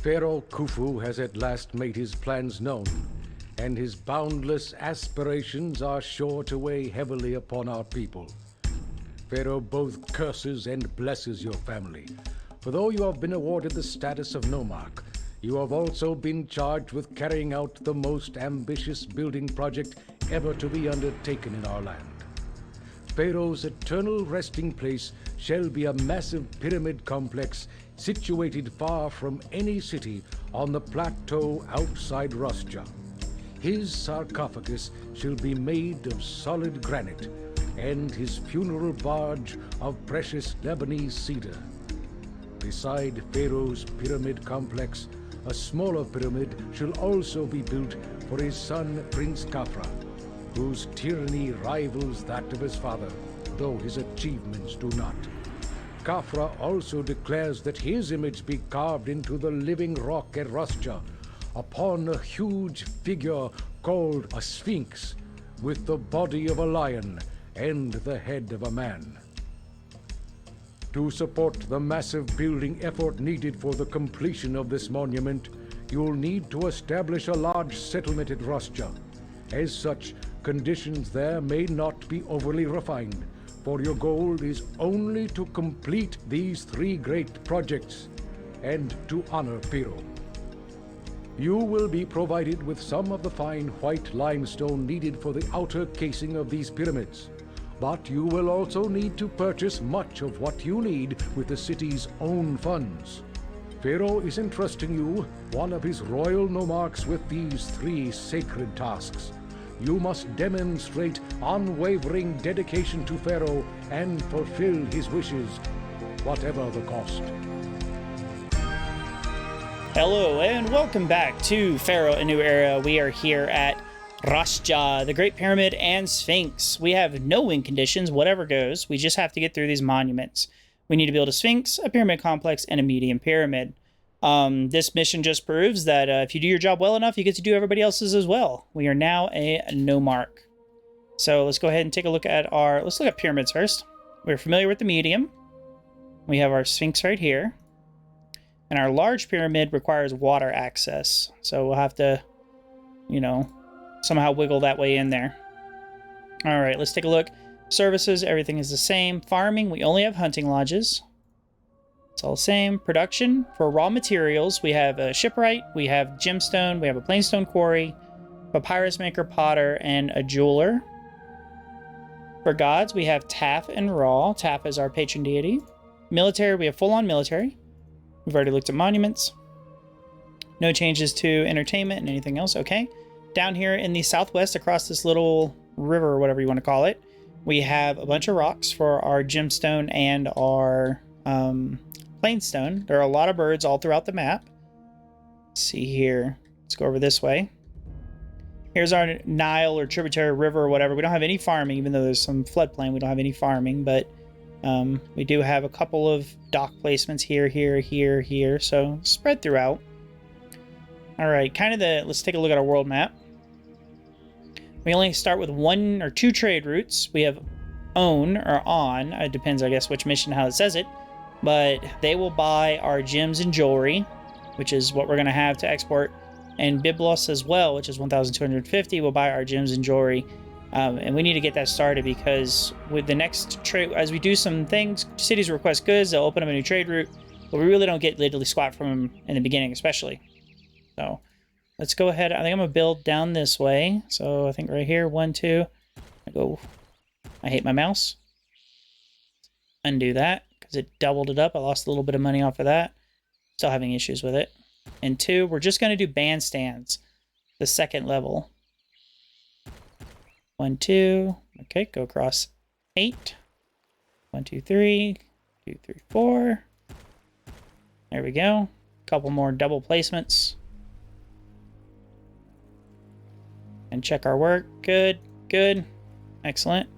Pharaoh Khufu has at last made his plans known, and his boundless aspirations are sure to weigh heavily upon our people. Pharaoh both curses and blesses your family, for though you have been awarded the status of Nomarch, you have also been charged with carrying out the most ambitious building project ever to be undertaken in our land. Pharaoh's eternal resting place shall be a massive pyramid complex situated far from any city on the plateau outside Rostja. His sarcophagus shall be made of solid granite, and his funeral barge of precious Lebanese cedar. Beside Pharaoh's pyramid complex, a smaller pyramid shall also be built for his son Prince Khafra, whose tyranny rivals that of his father, though his achievements do not. Khafra also declares that his image be carved into the living rock at Rostja, upon a huge figure called a Sphinx, with the body of a lion and the head of a man. To support the massive building effort needed for the completion of this monument, you'll need to establish a large settlement at Rostja. As such, conditions there may not be overly refined, for your goal is only to complete these 3 great projects and to honor Pharaoh. You will be provided with some of the fine white limestone needed for the outer casing of these pyramids, but you will also need to purchase much of what you need with the city's own funds. Pharaoh is entrusting you, one of his royal nomarchs, with these 3 sacred tasks. You must demonstrate unwavering dedication to Pharaoh and fulfill his wishes, whatever the cost. Hello and welcome back to Pharaoh A New Era. We are here at Rostja, the Great Pyramid and Sphinx. We have no win conditions, whatever goes. We just have to get through these monuments. We need to build a Sphinx, a pyramid complex, and a medium pyramid. This mission just proves that if you do your job well enough, you get to do everybody else's as well. We are now a Nomarch. So let's go ahead and take a look at let's look at pyramids first. We're familiar with the medium. We have our Sphinx right here. And our large pyramid requires water access. So we'll have to, somehow wiggle that way in there. All right, let's take a look. Services, everything is the same. Farming, we only have hunting lodges. It's all the same. Production, for raw materials, we have a shipwright, we have gemstone, we have a plainstone quarry, papyrus maker, potter, and a jeweler. For gods, we have Taf and Ra. Taf is our patron deity. Military, we have full-on military. We've already looked at monuments. No changes to entertainment and anything else. Okay. Down here in the southwest, across this little river, or whatever you want to call it, we have a bunch of rocks for our gemstone and our plainstone. There are a lot of birds all throughout the map. Let's see here. Let's go over this way. Here's our Nile or tributary river or whatever. We don't have any farming, even though there's some floodplain. We don't have any farming, but we do have a couple of dock placements here, here, so spread throughout. All right, let's take a look at our world map. We only start with 1 or 2 trade routes. We have own or on, it depends, I guess, which mission, how it says it, but they will buy our gems and jewelry, which is what we're going to have to export, and Byblos as well, which is 1,250, will buy our gems and jewelry. And we need to get that started because with the next trade, as we do some things, cities request goods, they'll open up a new trade route, but we really don't get diddly squat from them in the beginning, especially. So let's go ahead. I think I'm going to build down this way. So I think right here, 1, 2. I hate my mouse. Undo that because it doubled it up. I lost a little bit of money off of that. Still having issues with it. And 2, we're just going to do bandstands, the 2nd level. 1, 2. Okay, go across 8. 1, 2, 3. 2, 3, 4. There we go. Couple more double placements. And check our work. Good, good. Excellent.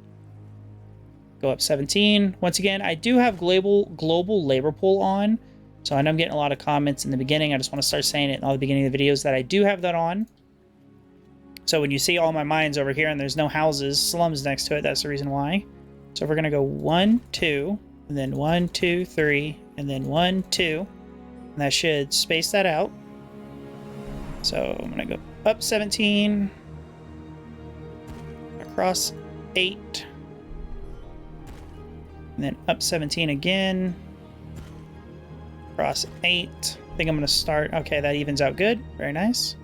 Go up 17. Once again, I do have global labor pool on. So I know I'm getting a lot of comments in the beginning. I just want to start saying it in all the beginning of the videos that I do have that on. So when you see all my mines over here and there's no houses, slums next to it, that's the reason why. So we're going to go 1, 2, and then 1, 2, 3, and then 1, 2. And that should space that out. So I'm going to go up 17, across 8, and then up 17 again, across 8. I think I'm going to start. Okay, that evens out good. Very nice.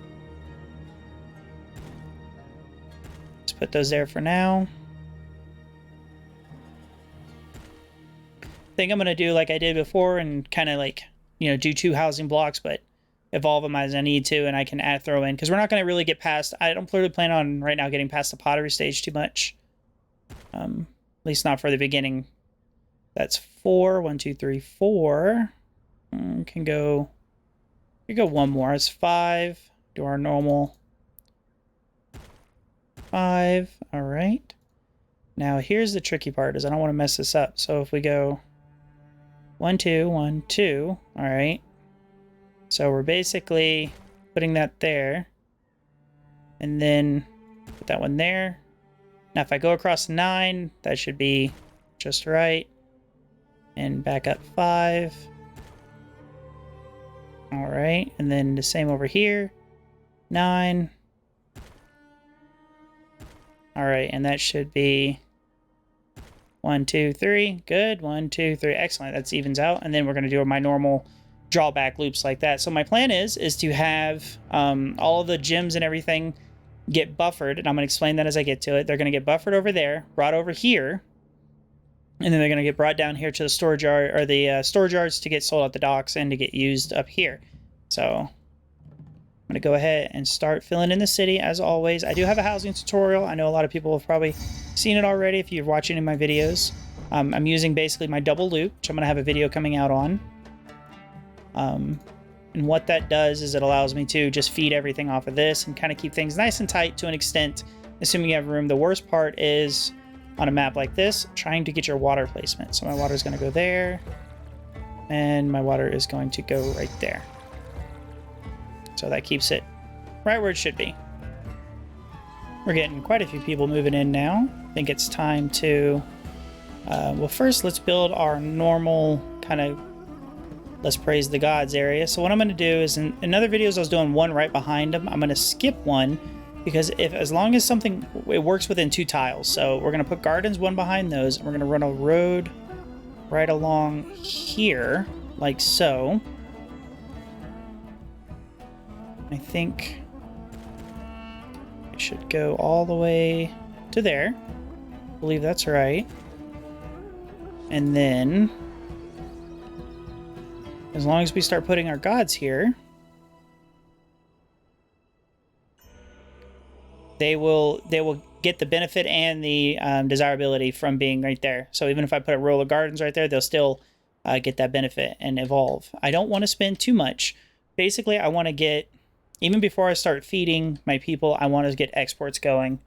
Let's put those there for now. I think I'm going to do like I did before and kind of like, you know, do 2 housing blocks, but evolve them as I need to, and I can throw in, because we're not going to really get past, I don't really plan on right now getting past the pottery stage too much. At least not for the beginning. That's 4. 1, 2, 3, 4. Can go 1 more. It's 5. Do our normal 5. All right. Now here's the tricky part, is I don't want to mess this up. So if we go 1, 2, 1, 2. All right. So we're basically putting that there, and then put that one there. Now if I go across 9, that should be just right. And back up 5. All right, and then the same over here. 9. All right, and that should be 1, 2, 3. Good. 1, 2, 3. Excellent. That's evens out. And then we're going to do my normal drawback loops like that. So my plan is to have all of the gems and everything get buffered, and I'm going to explain that as I get to it. They're going to get buffered over there, brought over here, and then they're going to get brought down here to the storage yard, or the storage yards, to get sold at the docks and to get used up here. So I'm going to go ahead and start filling in the city as always. I do have a housing tutorial. I know a lot of people have probably seen it already if you're watching in my videos. I'm using basically my double loop, which I'm going to have a video coming out on. And what that does is it allows me to just feed everything off of this and kind of keep things nice and tight to an extent, assuming you have room. The worst part is on a map like this, trying to get your water placement. So my water is going to go there, and my water is going to go right there. So that keeps it right where it should be. We're getting quite a few people moving in now. I think it's time to, well, first let's build our normal kind of let's praise the gods area. So what I'm going to do is, in other videos I was doing one right behind them. I'm going to skip one, because as long as something, it works within 2 tiles. So we're going to put gardens one behind those, and we're going to run a road right along here, like so. I think it should go all the way to there. I believe that's right. And then, as long as we start putting our gods here, they will get the benefit and the desirability from being right there. So even if I put a row of gardens right there, they'll still get that benefit and evolve. I don't want to spend too much. Basically, I want to get, even before I start feeding my people, I want to get exports going,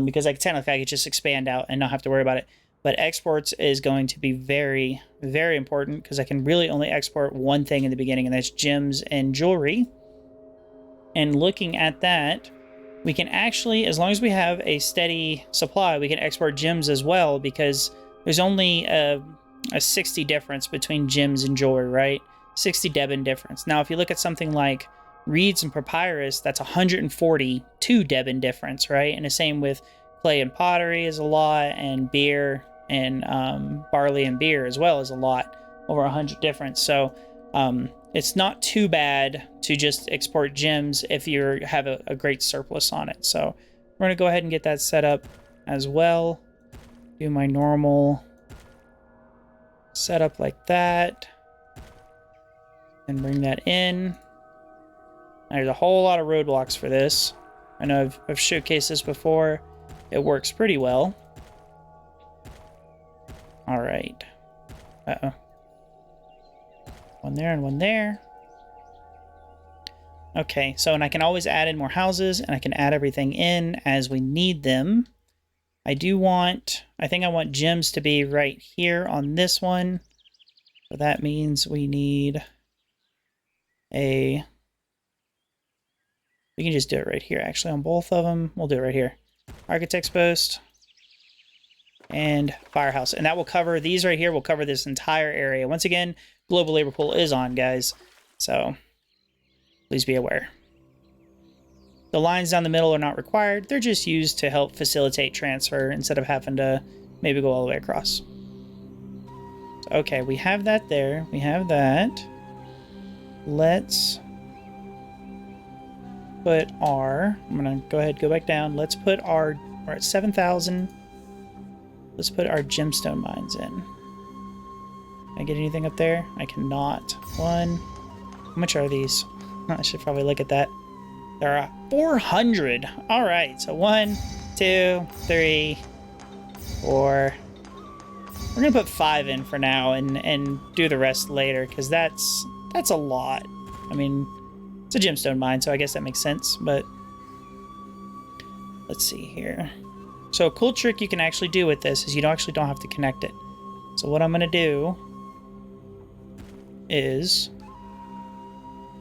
because I could just expand out and not have to worry about it. But exports is going to be very, very important, because I can really only export one thing in the beginning, and that's gems and jewelry. And looking at that, we can actually, as long as we have a steady supply, we can export gems as well, because there's only a 60 difference between gems and jewelry, right? 60 Debin difference. Now, if you look at something like reeds and papyrus, that's 142 Debin difference, right? And the same with clay and pottery is a lot, and beer and barley and beer as well is a lot, over 100 difference. So it's not too bad to just export gems if you have a great surplus on it. So we're going to go ahead and get that set up as well. Do my normal setup like that, and bring that in. There's a whole lot of roadblocks for this. I know I've showcased this before. It works pretty well. All right. Uh-oh. One there and one there. Okay, so, and I can always add in more houses, and I can add everything in as we need them. I think I want gems to be right here on this one. So that means we need we can just do it right here, actually, on both of them. We'll do it right here. Architect's Post and Firehouse. And that will cover, these right here will cover this entire area. Once again, Global Labor Pool is on, guys. So please be aware. The lines down the middle are not required. They're just used to help facilitate transfer instead of having to maybe go all the way across. So, okay, we have that there. We have that. Let's put our... I'm going to go ahead and go back down. Let's put our... We're at 7,000. Let's put our gemstone mines in. Can I get anything up there? I cannot. One. How much are these? I should probably look at that. There are 400. All right. So 1, 2, 3, 4. We're going to put 5 in for now and do the rest later because that's a lot. I mean, it's a gemstone mine, so I guess that makes sense. But let's see here. So a cool trick you can actually do with this is you actually don't have to connect it. So what I'm going to do is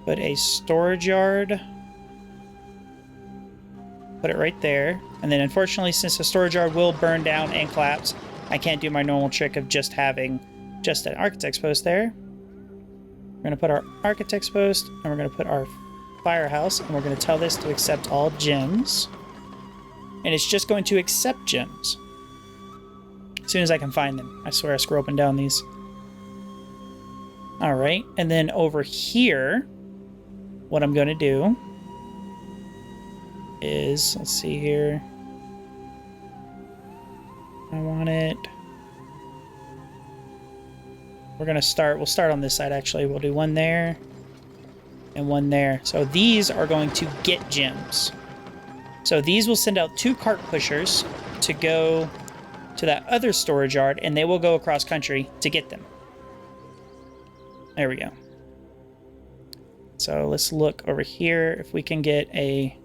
put a storage yard, put it right there, and then unfortunately since the storage yard will burn down and collapse, I can't do my normal trick of just having just an architect's post there. We're going to put our architect's post, and we're going to put our firehouse, and we're going to tell this to accept all gems. And it's just going to accept gems as soon as I can find them. I swear I scroll up and down these. Alright, and then over here, what I'm going to do is, let's see here. I want it. We'll start on this side actually. We'll do one there and one there. So these are going to get gems. So these will send out 2 cart pushers to go to that other storage yard, and they will go across country to get them. There we go. So let's look over here if we can get a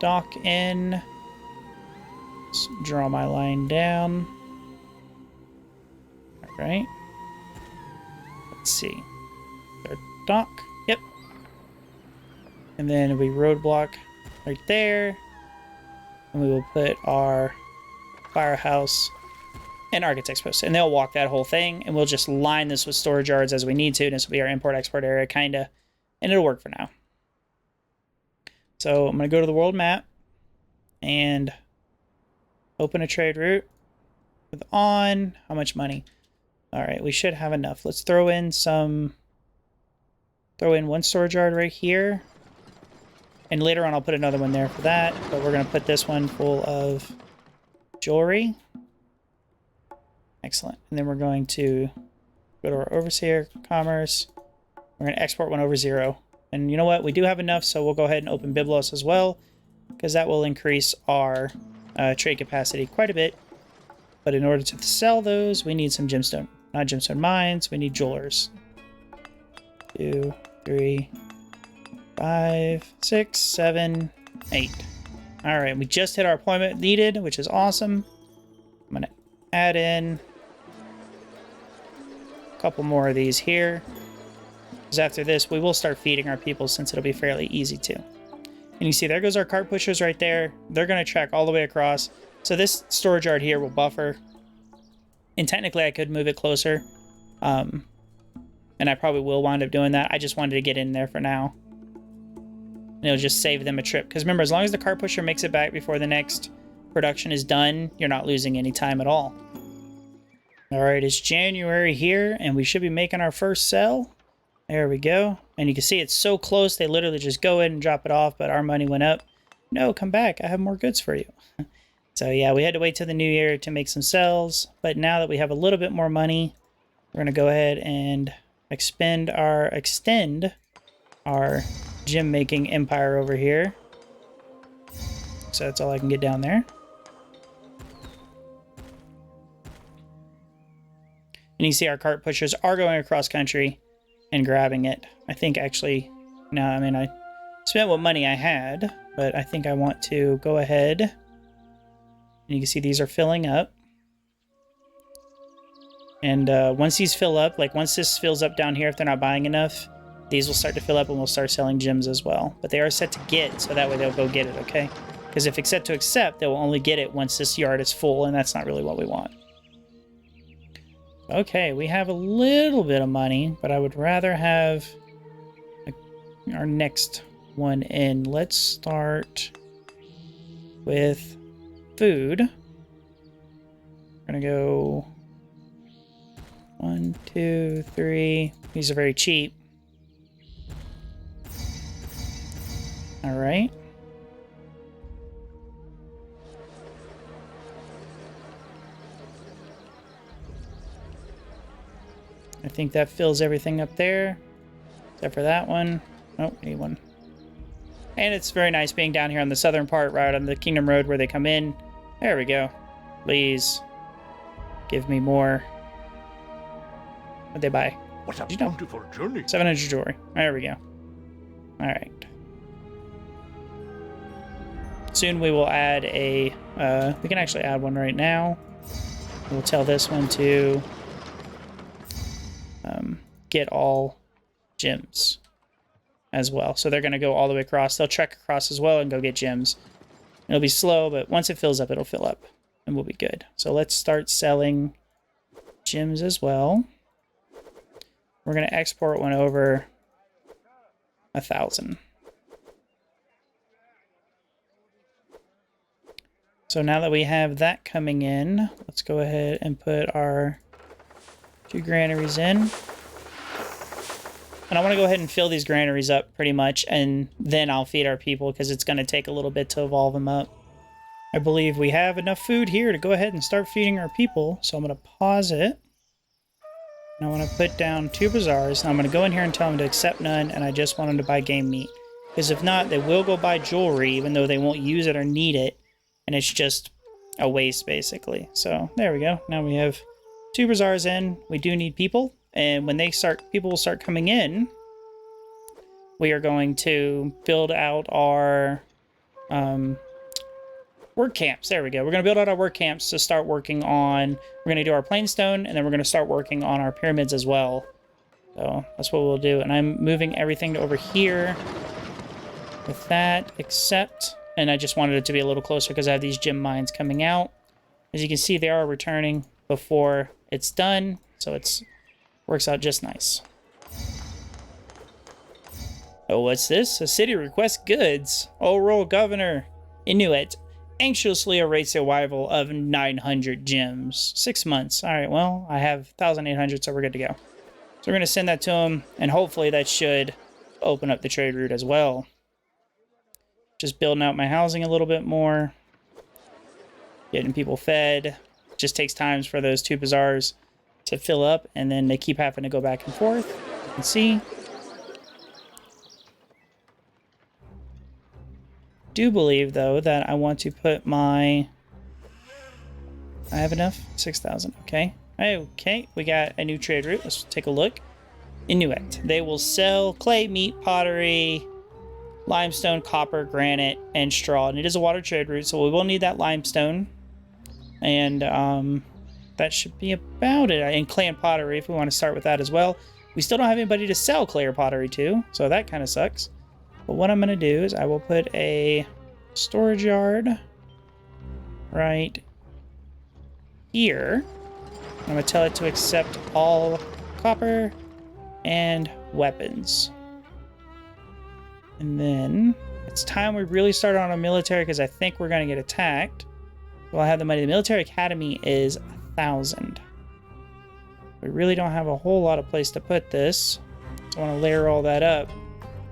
dock in. Let's draw my line down. All right. Let's see. Our dock. Yep. And then we roadblock right there. And we will put our firehouse and architect's post. And they'll walk that whole thing. And we'll just line this with storage yards as we need to. And this will be our import-export area, kind of. And it'll work for now. So I'm going to go to the world map. And open a trade route. With on. How much money? Alright, we should have enough. Let's throw in some... Throw in one storage yard right here. And later on I'll put another one there for that. But we're going to put this one full of jewelry. Excellent. And then we're going to go to our overseer, commerce. We're going to export one over 0. And you know what? We do have enough, so we'll go ahead and open Byblos as well. Because that will increase our trade capacity quite a bit. But in order to sell those, we need some gemstone. Not gemstone mines, we need jewelers. 2, 3, 5, 6, 7, 8. Alright, we just hit our appointment needed, which is awesome. I'm going to add in a couple more of these here. Because after this, we will start feeding our people since it'll be fairly easy to. And you see, there goes our cart pushers right there. They're going to track all the way across. So this storage yard here will buffer. And technically, I could move it closer. And I probably will wind up doing that. I just wanted to get in there for now. And it'll just save them a trip. Because remember, as long as the cart pusher makes it back before the next production is done, you're not losing any time at all. Alright, it's January here, and we should be making our first sell. There we go. And you can see it's so close, they literally just go in and drop it off, but our money went up. No, come back. I have more goods for you. So yeah, we had to wait till the new year to make some sells. But now that we have a little bit more money, we're going to go ahead and extend our gem making empire over here. So that's all I can get down there. And you see our cart pushers are going across country and grabbing it. I think actually, no, I mean, I spent what money I had, but I think I want to go ahead. And you can see these are filling up. And once these fill up, like once this fills up down here, if they're not buying enough, these will start to fill up and we'll start selling gems as well. But they are set to get, so that way they'll go get it, okay? Because if it's set to accept, they will only get it once this yard is full, and that's not really what we want. Okay, we have a little bit of money, but I would rather have a our next one in. Let's start with food. We're gonna go 1, 2, 3. These are very cheap. All right. I think that fills everything up there, except for that one. Oh, we need one. And it's very nice being down here on the southern part, right on the Kingdom Road where they come in. There we go. Please give me more. What'd they buy? What a beautiful journey. 700 jewelry. There we go. All right. Soon we will add a... we can actually add one right now. We'll tell this one to... get all gems as well. So they're going to go all the way across. They'll trek across as well and go get gems. It'll be slow, but once it fills up, it'll fill up and we'll be good. So let's start selling gems as well. We're going to export one over 1,000. So now that we have that coming in, let's go ahead and put our 2 granaries in. And I want to go ahead and fill these granaries up pretty much, and then I'll feed our people because it's going to take a little bit to evolve them up. I believe we have enough food here to go ahead and start feeding our people, so I'm going to pause it. And I want to put down 2 bazaars, and I'm going to go in here and tell them to accept none, and I just want them to buy game meat. Because if not, they will go buy jewelry, even though they won't use it or need it, and it's just a waste, basically. So, there we go. Now we have 2 bazaars in. We do need people. And when they start, people will start coming in, we are going to build out our work camps. There we go. We're going to build out our work camps to start working on, we're going to do our plainstone, and then we're going to start working on our pyramids as well. So that's what we'll do. And I'm moving everything to over here with that, except, and I just wanted it to be a little closer because I have these gem mines coming out. As you can see, they are returning before it's done. So it's works out just nice. Oh, what's this? A city requests goods. Oh, royal governor Inuit anxiously awaits the arrival of 900 gems. 6 months. All right, well, I have 1,800, so we're good to go. So we're going to send that to him, and hopefully that should open up the trade route as well. Just building out my housing a little bit more. Getting people fed. Just takes time for those 2 bazaars to fill up, and then they keep having to go back and forth. You can see. Do believe, though, that I want to put my... I have enough? 6,000. Okay. Okay, we got a new trade route. Let's take a look. Inuit. They will sell clay, meat, pottery, limestone, copper, granite, and straw. And it is a water trade route, so we will need that limestone. And, that should be about it. And clay and pottery, if we want to start with that as well. We still don't have anybody to sell clay or pottery to, so that kind of sucks. But what I'm going to do is I will put a storage yard right here. I'm going to tell it to accept all copper and weapons. And then it's time we really start on a military because I think we're going to get attacked. Well, I have the money. The military academy is 1,000. We really don't have a whole lot of place to put this. So I want to layer all that up.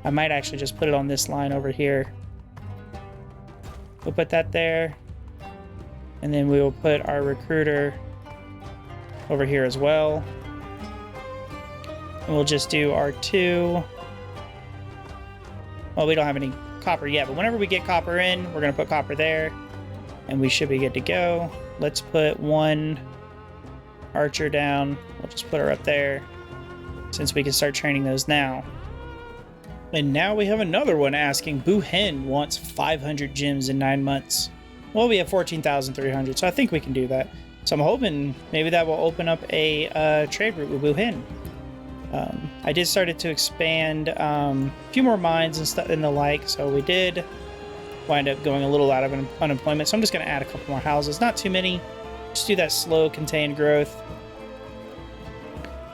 I might actually just put it on this line over here. We'll put that there. And then we will put our recruiter over here as well. And we'll just do our 2. Well, we don't have any copper yet, but whenever we get copper in, we're going to put copper there. And we should be good to go. Let's put 1 archer down. We'll just put her up there since we can start training those now. And now we have another one asking, Boo Hen wants 500 gems in 9 months. Well, we have 14,300, so I think we can do that. So I'm hoping maybe that will open up a trade route with Boo Hen. I did start to expand a few more mines and stuff and the like, so we did wind up going a little out of unemployment. So I'm just going to add a couple more houses. Not too many. Just do that slow, contained growth.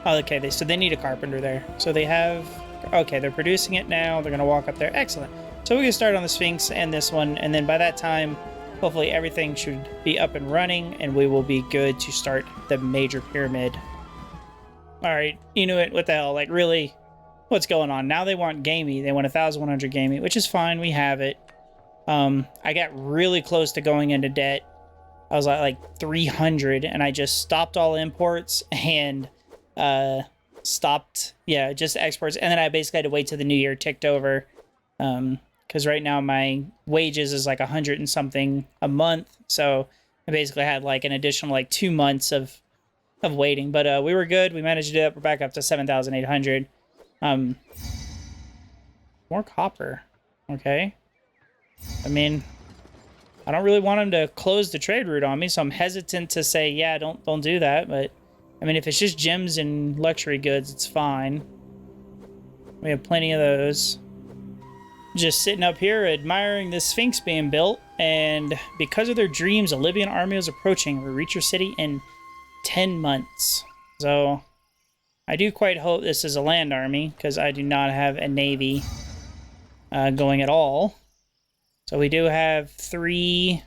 Oh, okay, so they need a carpenter there. So they have Okay, they're producing it now. They're going to walk up there. Excellent. So we can start on the Sphinx and this one, and then by that time, hopefully everything should be up and running, and we will be good to start the major pyramid. Alright, Inuit, what the hell? Like, really? What's going on? Now they want gamey. They want 1,100 gamey, which is fine. We have it. I got really close to going into debt. I was at like 300, and I just stopped all imports and stopped, yeah, just exports. And then I basically had to wait till the new year ticked over. Because right now my wages is like 100 and something a month. So I basically had like an additional like 2 months of waiting. But we were good. We managed to do it. We're back up to 7,800. More copper. Okay. I mean, I don't really want them to close the trade route on me, so I'm hesitant to say, yeah, don't do that. But I mean, if it's just gems and luxury goods, it's fine. We have plenty of those. Just sitting up here admiring the Sphinx being built, and because of their dreams, a Libyan army is approaching. We reach your city in 10 months. So I do quite hope this is a land army, because I do not have a navy going at all. So we do have 3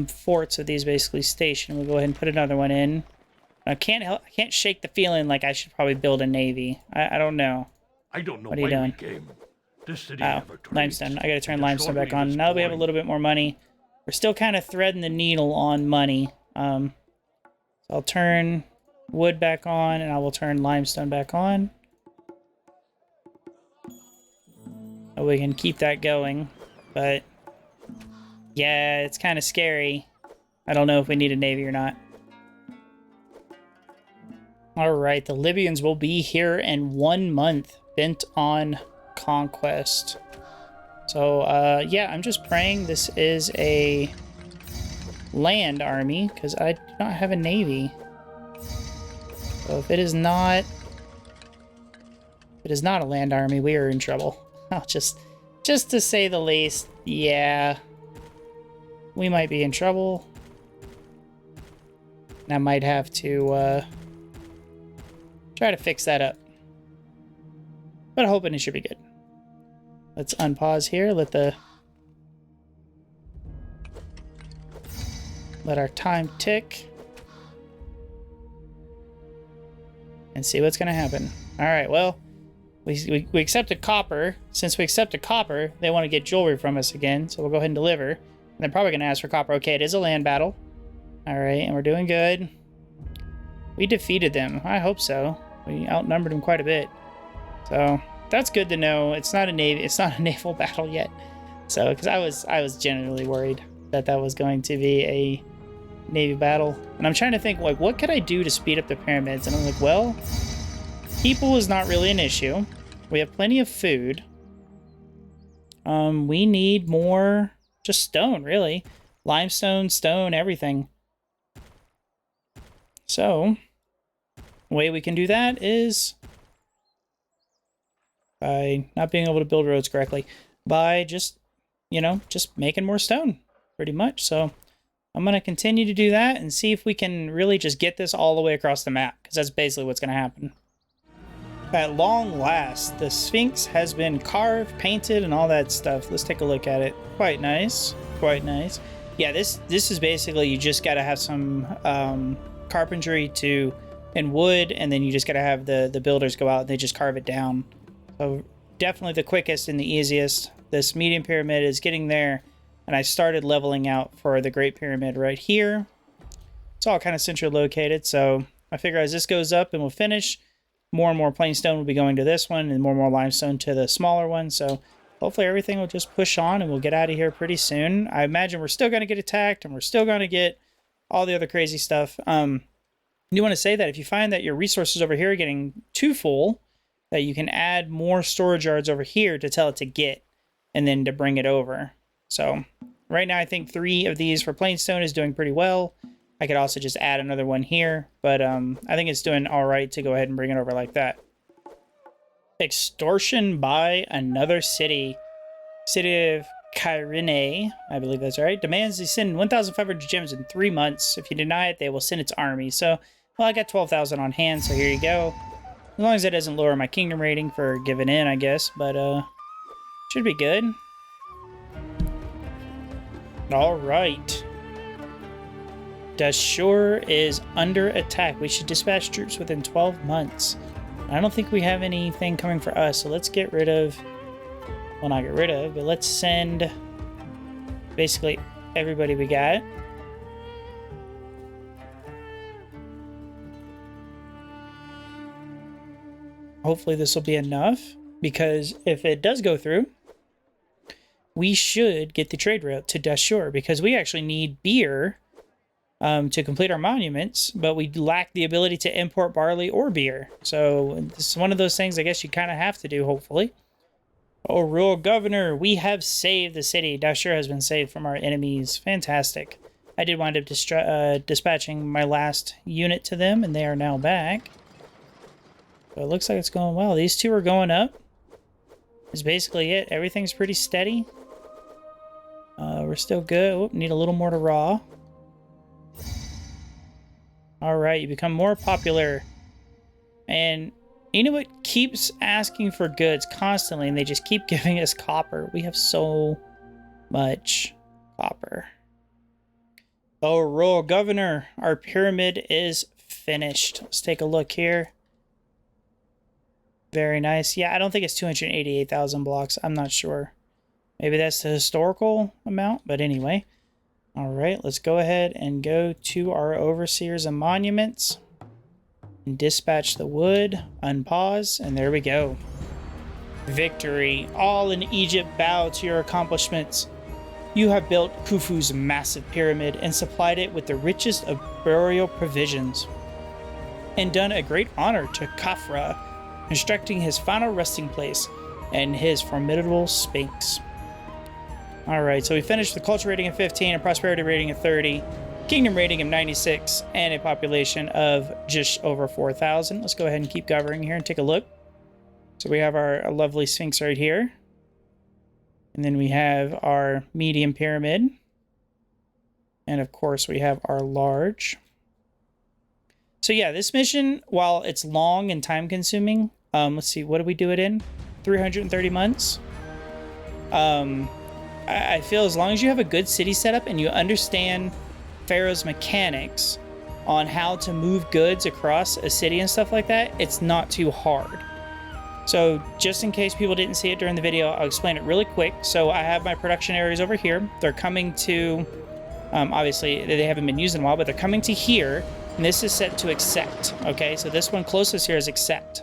forts of these basically stationed. We'll go ahead and put another one in. I can't shake the feeling like I should probably build a navy. I don't know. I don't know what are you doing? This city Limestone. I gotta turn limestone back on. Now that we have a little bit more money, we're still kind of threading the needle on money. So I'll turn wood back on, and I will turn limestone back on. So we can keep that going. But yeah, it's kind of scary. I don't know if we need a navy or not. Alright, the Libyans will be here in 1 month, bent on conquest. So, yeah, I'm just praying this is a land army, because I do not have a navy. So if it is not a land army, we are in trouble. I'll just to say the least, yeah, we might be in trouble. And I might have to try to fix that up. But I'm hoping it should be good. Let's unpause here. Let our time tick. And see what's going to happen. All right, well, we accepted copper. Since we accepted copper, they want to get jewelry from us again. So we'll go ahead and deliver. And they're probably going to ask for copper. Okay, it is a land battle. All right, and we're doing good. We defeated them. I hope so. We outnumbered them quite a bit. So that's good to know. It's not a naval battle yet. So, because I was genuinely worried that was going to be a navy battle. And I'm trying to think, like, what could I do to speed up the pyramids? And I'm like, well, people is not really an issue. We have plenty of food. We need more, just stone, really. Limestone, stone, everything. So, the way we can do that is by not being able to build roads correctly. By just, just making more stone, pretty much. So, I'm going to continue to do that and see if we can really just get this all the way across the map, because that's basically what's going to happen. At long last, the Sphinx has been carved, painted, and all that stuff. Let's take a look at it. Quite nice. Quite nice. Yeah, this is basically, you just got to have some carpentry and wood, and then you just got to have the builders go out and they just carve it down. So definitely the quickest and the easiest. This medium pyramid is getting there, and I started leveling out for the Great Pyramid right here. It's all kind of centrally located, so I figure as this goes up and we'll finish, more and more plain stone will be going to this one, and more limestone to the smaller one. So hopefully everything will just push on, and we'll get out of here pretty soon. I imagine we're still going to get attacked, and we're still going to get all the other crazy stuff. You want to say that if you find that your resources over here are getting too full, that you can add more storage yards over here to tell it to get, and then to bring it over. So right now I think 3 of these for plain stone is doing pretty well. I could also just add another one here, but I think it's doing all right to go ahead and bring it over like that. Extortion by another city. City of Kyrene, I believe that's right, demands they send 1,500 gems in 3 months. If you deny it, they will send its army. So, well, I got 12,000 on hand, so here you go. As long as that doesn't lower my kingdom rating for giving in, I guess. But, should be good. Alright. Dashur is under attack. We should dispatch troops within 12 months. I don't think we have anything coming for us, so let's get rid of... Well, not get rid of, but let's send basically everybody we got. Hopefully this will be enough, because if it does go through, we should get the trade route to Dashur, because we actually need beer to complete our monuments, but we lack the ability to import barley or beer. So this is one of those things I guess you kind of have to do, hopefully. Oh, Royal Governor, we have saved the city. Dashur has been saved from our enemies. Fantastic. I did wind up dispatching my last unit to them, and they are now back. So it looks like it's going well. These two are going up. Is basically it. Everything's pretty steady. We're still good. Oh, need a little more to raw. Alright, you become more popular. And you know what keeps asking for goods constantly, and they just keep giving us copper. We have so much copper. Oh, Royal Governor, our pyramid is finished. Let's take a look here. Very nice. Yeah, I don't think it's 288,000 blocks. I'm not sure. Maybe that's the historical amount, but anyway. All right, let's go ahead and go to our overseers and monuments and dispatch the wood, unpause, and there we go. Victory. All in Egypt bow to your accomplishments. You have built Khufu's massive pyramid and supplied it with the richest of burial provisions, and done a great honor to Khafra, constructing his final resting place and his formidable Sphinx. Alright, so we finished with a culture rating of 15, a prosperity rating of 30, kingdom rating of 96, and a population of just over 4,000. Let's go ahead and keep governing here and take a look. So we have our lovely Sphinx right here. And then we have our medium pyramid. And of course we have our large. So yeah, this mission, while it's long and time consuming, let's see, what do we do it in? 330 months. I feel as long as you have a good city setup and you understand Pharaoh's mechanics on how to move goods across a city and stuff like that, it's not too hard. So just in case people didn't see it during the video, I'll explain it really quick. So I have my production areas over here. They're coming to, obviously they haven't been used in a while, but they're coming to here. And this is set to accept. Okay, so this one closest here is accept.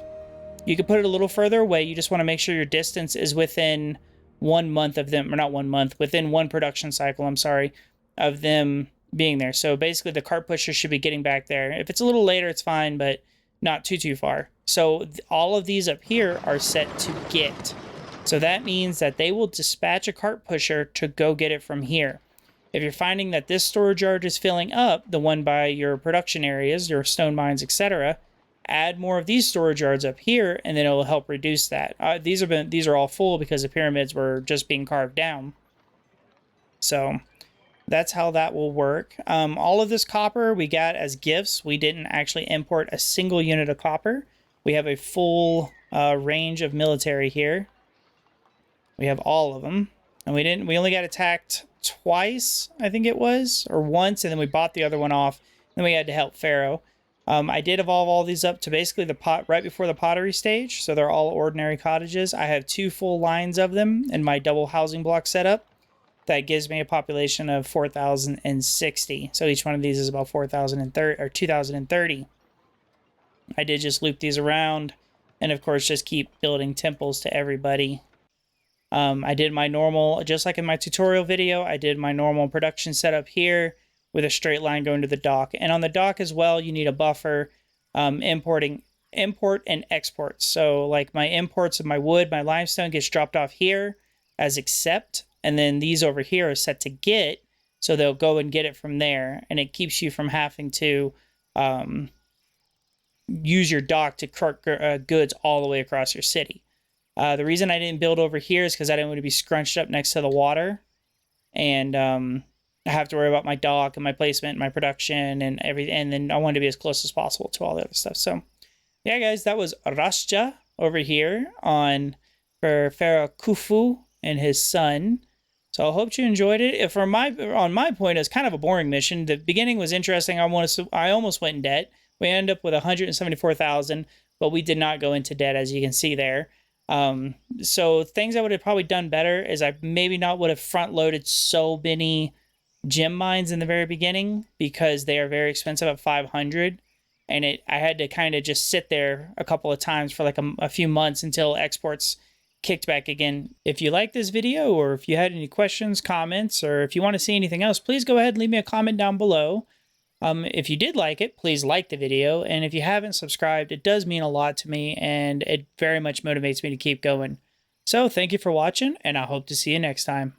You can put it a little further away. You just want to make sure your distance is within 1 month of them, or not 1 month, within one production cycle, I'm sorry, of them being there. So basically the cart pusher should be getting back there. If it's a little later, it's fine, but not too far. So all of these up here are set to get. So that means that they will dispatch a cart pusher to go get it from here. If you're finding that this storage yard is filling up, the one by your production areas, your stone mines, etc., add more of these storage yards up here, and then it will help reduce that. These are all full because the pyramids were just being carved down. So that's how that will work. All of this copper we got as gifts. We didn't actually import a single unit of copper. We have a full range of military here. We have all of them, and we only got attacked twice, I think it was, or once, and then we bought the other one off. Then we had to help Pharaoh. I did evolve all these up to basically the pot right before the pottery stage, so they're all ordinary cottages. I have 2 full lines of them in my double housing block setup. That gives me a population of 4,060. So each one of these is about 4,030 or 2,030. I did just loop these around, and of course just keep building temples to everybody. I did my normal, just like in my tutorial video, I did my normal production setup here, with a straight line going to the dock. And on the dock as well, you need a buffer, import and export. So like my imports of my wood, my limestone gets dropped off here as accept, and then these over here are set to get, so they'll go and get it from there, and it keeps you from having to use your dock to cart goods all the way across your city. The reason I didn't build over here is because I didn't want to be scrunched up next to the water, and I have to worry about my dock and my placement and my production and everything, and then I wanted to be as close as possible to all the other stuff. So Yeah, guys, that was Rostja over here for Pharaoh Khufu and his son. So I hope you enjoyed it. If on my point, it's kind of a boring mission. The beginning was interesting. I almost went in debt. We ended up with 174,000, but we did not go into debt, as you can see there. So things I would have probably done better is I maybe not would have front loaded so many gem mines in the very beginning, because they are very expensive at 500. And I had to kind of just sit there a couple of times for like a few months until exports kicked back again. If you like this video, or if you had any questions, comments, or if you want to see anything else, please go ahead and leave me a comment down below. If you did like it, please like the video. And if you haven't subscribed, it does mean a lot to me, and it very much motivates me to keep going. So thank you for watching, and I hope to see you next time.